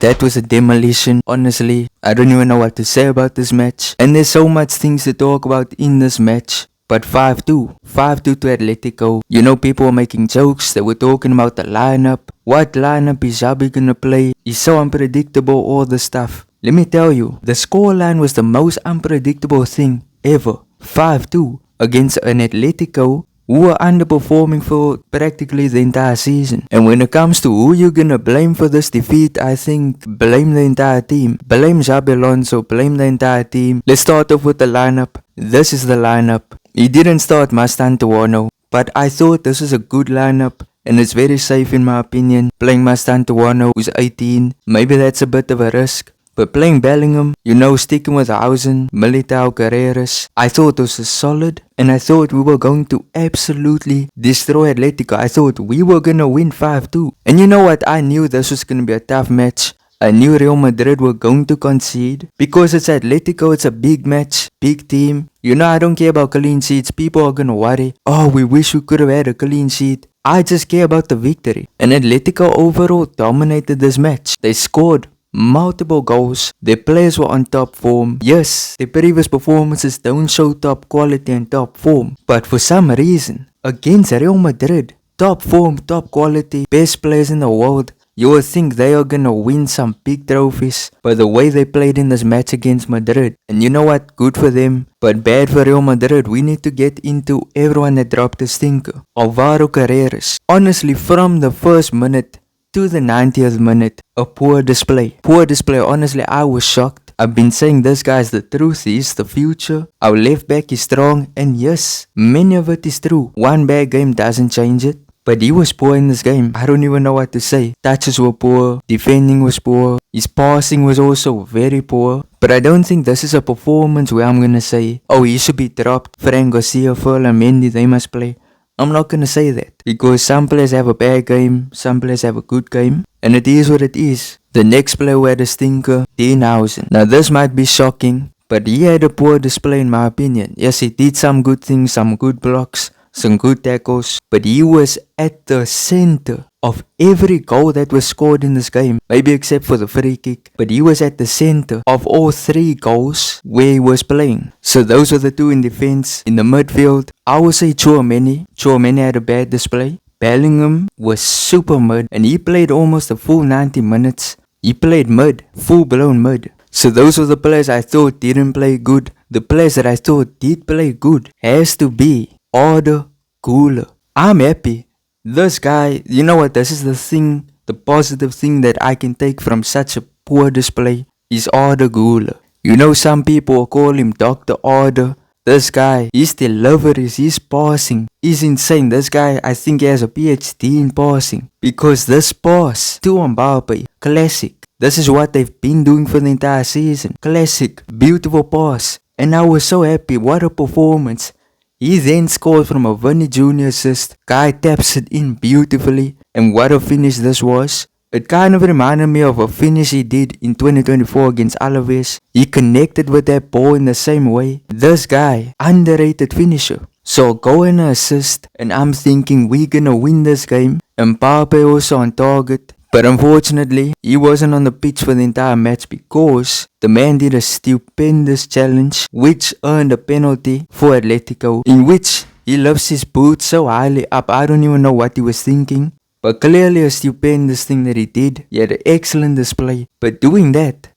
That was a demolition. Honestly, I don't even know what to say about this match. And there's so much things to talk about in this match. But 5-2. 5-2 to Atletico. You know, people were making jokes. They were talking about the lineup. What lineup is Xabi gonna play? He's so unpredictable, all the stuff. Let me tell you, the scoreline was the most unpredictable thing ever. 5-2 against an Atletico who were underperforming for practically the entire season. And when it comes to who you're gonna blame for this defeat, I think blame the entire team. Blame Xabi Alonso, blame the entire team. Let's start off with the lineup. This is the lineup. He didn't start Mastantuono, but I thought this is a good lineup. And it's very safe in my opinion. Playing Mastantuono who's 18, maybe that's a bit of a risk. But playing Bellingham, you know, sticking with Hausen, Militao, Carreras, I thought this was solid. And I thought we were going to absolutely destroy Atletico. I thought we were gonna win 5-2. And you know what? I knew this was gonna be a tough match. I knew Real Madrid were going to concede. Because it's Atletico, it's a big match, big team. You know, I don't care about clean sheets. People are gonna worry, oh, we wish we could have had a clean sheet. I just care about the victory. And Atletico overall dominated this match. They scored multiple goals. Their players were on top form. Yes, their previous performances don't show top quality and top form. But for some reason, against Real Madrid, top form, top quality, best players in the world, you would think they are gonna win some big trophies. But the way they played in this match against Madrid, and you know what, good for them, but bad for Real Madrid. We need to get into everyone that dropped a stinker. Alvaro Carreras, honestly, from the first minute to the 90th minute, a poor display. Poor display, honestly, I was shocked. I've been saying this guy's the truth, he's the future. Our left back is strong, and yes, many of it is true. One bad game doesn't change it. But he was poor in this game. I don't even know what to say. Touches were poor, defending was poor, his passing was also very poor. But I don't think this is a performance where I'm gonna say, oh, he should be dropped. Franco, Ferland, Mendy, they must play. I'm not gonna say that, because some players have a bad game, some players have a good game, and it is what it is. The next player who had a stinker, Hausen. Now this might be shocking, but he had a poor display in my opinion. Yes, he did some good things, some good blocks, some good tackles, but he was at the center of every goal that was scored in this game, maybe except for the free kick, but he was at the center of all 3 goals where he was playing. So those were the 2 in defense. In the midfield, I would say Chouameni had a bad display. Bellingham was super mid, and he played almost a full 90 minutes. He played mid, full blown mid. So those were the players I thought didn't play good. The players that I thought did play good has to be Arda, Guler. I'm happy. This guy, you know what, this is the thing, the positive thing that I can take from such a poor display is Arda Guler. You know, some people call him Dr. Arda. This guy, his deliveries, his passing is insane. This guy, I think he has a PhD in passing. Because this pass to Mbappe, classic. This is what they've been doing for the entire season. Classic, beautiful pass. And I was so happy, what a performance. He then scored from a Vini Jr. assist. Guy taps it in beautifully. And what a finish this was. It kind of reminded me of a finish he did in 2024 against Alaves. He connected with that ball in the same way. This guy, underrated finisher. So go and assist, and I'm thinking we're gonna win this game. Mbappe also on target. But unfortunately, he wasn't on the pitch for the entire match because the man did a stupendous challenge which earned a penalty for Atletico, in which he lifts his boots so highly up. I don't even know what he was thinking. But clearly a stupendous thing that he did. He had an excellent display. But doing that,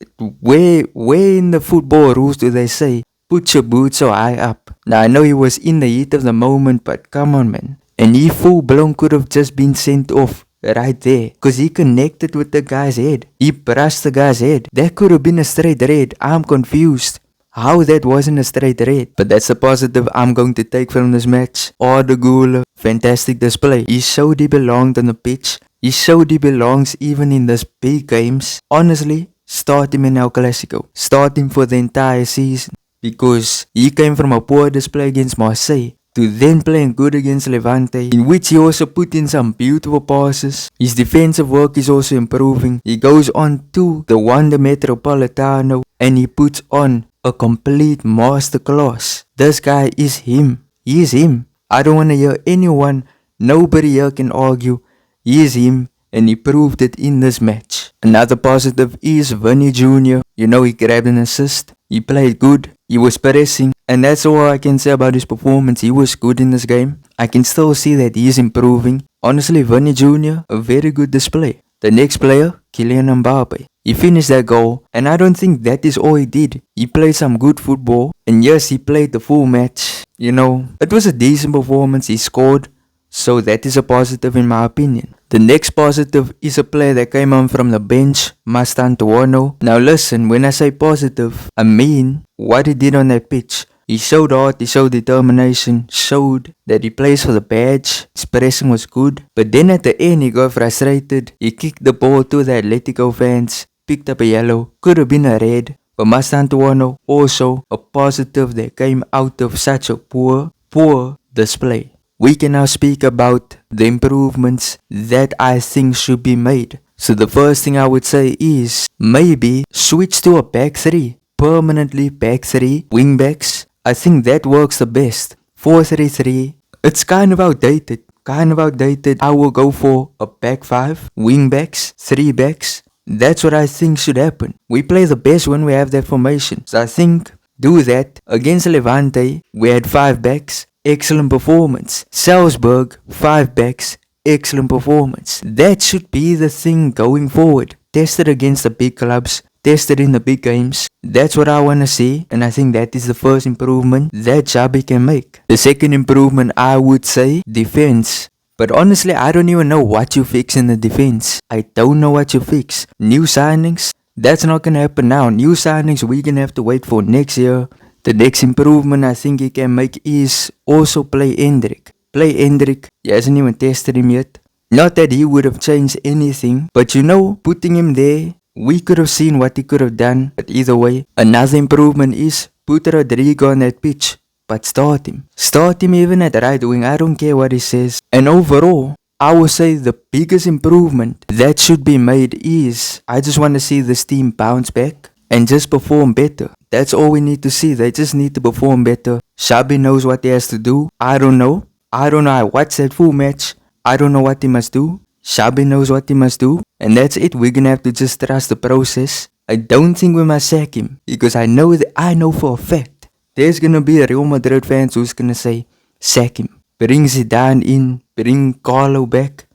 where in the football rules do they say, put your boots so high up? Now I know he was in the heat of the moment, but come on man. And he full blown could have just been sent off right there. Because he connected with the guy's head. He brushed the guy's head. That could have been a straight red. I'm confused how that wasn't a straight red. But that's the positive I'm going to take from this match. Arda Guler, fantastic display. He showed he belonged on the pitch. He showed he belongs even in these big games. Honestly, start him in El Clasico. Start him for the entire season. Because he came from a poor display against Marseille to then playing good against Levante, in which he also put in some beautiful passes. His defensive work is also improving. He goes on to the Wanda Metropolitano and he puts on a complete masterclass. This guy is him. He is him. I don't want to hear anyone, nobody here can argue. He is him. and he proved it in this match. Another positive is Vini Jr. You know, he grabbed an assist, he played good, he was pressing, and that's all I can say about his performance. He was good in this game. I can still see that he is improving. Honestly, Vini Jr., a very good display. The next player, Kylian Mbappe. He finished that goal, and I don't think that is all he did. He played some good football, and yes, he played the full match. You know, it was a decent performance. He scored, so that is a positive in my opinion. The next positive is a player that came on from the bench, Mastantuono. Now listen, when I say positive, I mean what he did on that pitch. He showed heart, he showed determination, showed that he plays for the badge, his pressing was good. But then at the end he got frustrated, he kicked the ball to the Atletico fans, picked up a yellow, could have been a red. But Mastantuono also a positive that came out of such a poor display. We can now speak about the improvements that I think should be made. So the first thing I would say is maybe switch to a back 3. Permanently back 3, wing backs. I think that works the best. 4-3-3, it's kind of outdated. I will go for a back 5, wing backs, 3 backs. That's what I think should happen. We play the best when we have that formation. So I think do that. Against Levante, we had 5 backs. Excellent performance. Salzburg, 5 backs. Excellent performance. That should be the thing going forward. Test it against the big clubs. Test it in the big games. That's what I want to see, and I think that is the first improvement that Xabi can make. The second improvement, I would say, defense. But honestly, I don't even know what you fix in the defense. I don't know what you fix. New signings? That's not gonna happen now. New signings, we're gonna have to wait for next year. The next improvement I think he can make is also play Hendrik. He hasn't even tested him yet. Not that he would have changed anything, but you know, putting him there, we could have seen what he could have done. But either way, another improvement is put Rodrigo on that pitch, but start him. Start him even at right wing. I don't care what he says. And overall, I would say the biggest improvement that should be made is I just want to see this team bounce back and just perform better. That's all we need to see. They just need to perform better. Xabi knows what he has to do. I don't know. I watched that full match. I don't know what he must do. Xabi knows what he must do. And that's it. We're gonna have to just trust the process. I don't think we must sack him. Because I know for a fact there's gonna be a Real Madrid fans who's gonna say, sack him. Bring Zidane in. Bring Carlo back.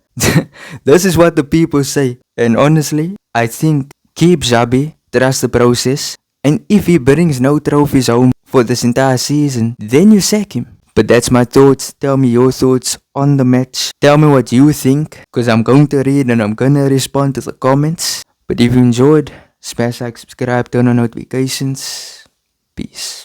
This is what the people say. And honestly, I think keep Xabi. Trust the process. And if he brings no trophies home for this entire season, then you sack him. But that's my thoughts. Tell me your thoughts on the match. Tell me what you think, because I'm going to read and I'm gonna respond to the comments. But if you enjoyed, smash like, subscribe, turn on notifications. Peace.